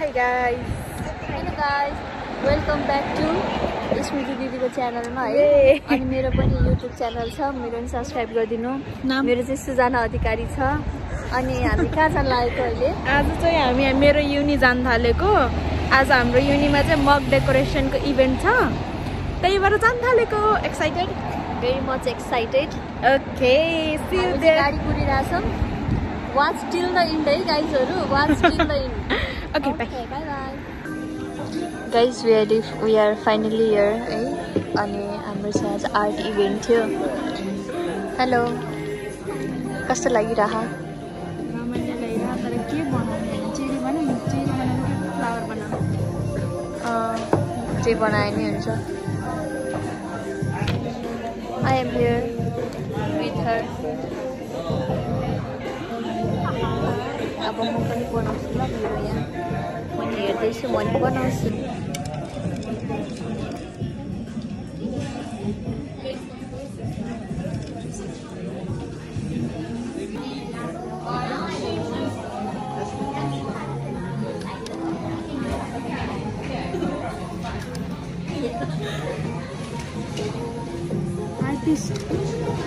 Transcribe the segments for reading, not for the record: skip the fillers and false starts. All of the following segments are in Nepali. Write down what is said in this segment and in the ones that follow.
Hi guys. Hello guys. Welcome back to स्मृति दिदीको च्यानलमा है। अनि मेरो पनि YouTube च्यानल छ, मेरो पनि सब्स्क्राइब गरिदिनु। मेरो चाहिँ सुजाना अधिकारी छ। अनि हामी कहाँ जान लागेको अहिले? आज चाहिँ हामी मेरो युनि जान थालेको। आज हाम्रो युनिमा चाहिँ मक डेकोरेसनको इभेन्ट छ। त्यही भएर जान थालेको। Excited? Very much excited. Okay, see you there. गाडी कुरिरहेछौँ। Watch till the end है गाइजहरु, watch till the end. Okay, bye. Okay, bye bye. Guys, we are finally here है। अनि हाम्रो चाहिँ आज आर्ट इभेन्ट थियो। हेलो। कस्तो लागिरहा? रमाइलो लागिरहा, तर के बनाउने? चेरी बनाउने कि फ्लावर बनाउने? जे बनाए नि हुन्छ। I am here with her. अब म पनि बनाउँछु ल मेरो यहाँ। म हेर्दैछु, म पनि बनाउँछु।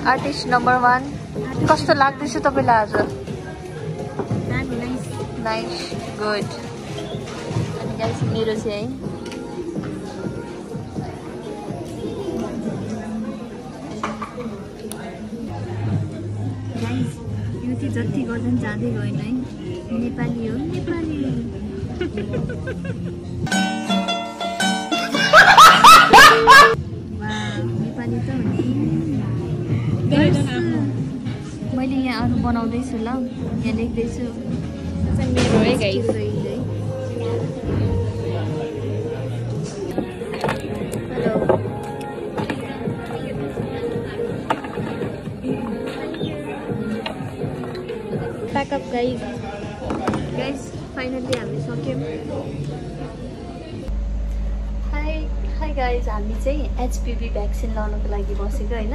आर्टिस्ट नम्बर 1 कस्तो लाग्दैछ तपाईलाई आज? Nice, good. अनि गाइस मेरो चाहिँ गाइस यो चाहिँ जति गर्दा पनि जाँदै गएन है। नेपाली हो, नेपाली। नेपाली त हो नि। मैले यहाँ अरू बनाउँदैछु ल, यहाँ लेख्दैछु। मेरो है guys. Hello. Pack up guys. Guys finally हामी सक्यौँ। हाई गाइस, हामी चाहिँ HPV भ्याक्सिन लाउनको लागि बसेको होइन।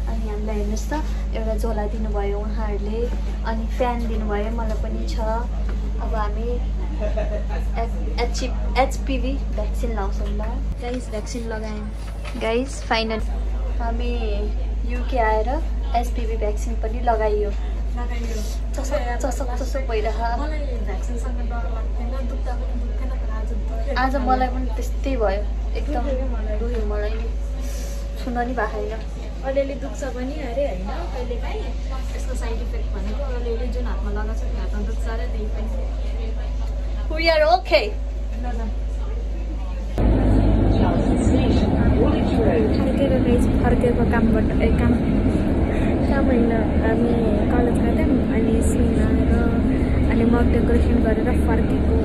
अनि हामीलाई हेर्नुहोस् त, एउटा झोला दिनुभयो उहाँहरूले, अनि फ्यान दिनुभयो, मलाई पनि छ। अब हामी HPV भ्याक्सिन लाउँछौँ ल। गाइस भ्याक्सिन लगायौँ। गाइस फाइनल हामी युके आएर HPV भ्याक्सिन पनि लगाइयो। चसक भइरह। आज मलाई पनि त्यस्तै भयो, एकदम दुख्यो मलाई नि, छुन नि भएको छैन। अलिअलि दुख्छ पनि अरे होइन, कहिलेकाहीँ यसको साइड इफेक्ट भनेको अलिअलि जुन हातमा लगाएको छ त्यो हातमा दुख्छ अरे, त्यही पनि। We are okay. फर्केको कामबाट काम होइन, हामी कलेज गयौँ। अनि स्कुल आएर अनि मक डेकोरेसन गरेर फर्केको।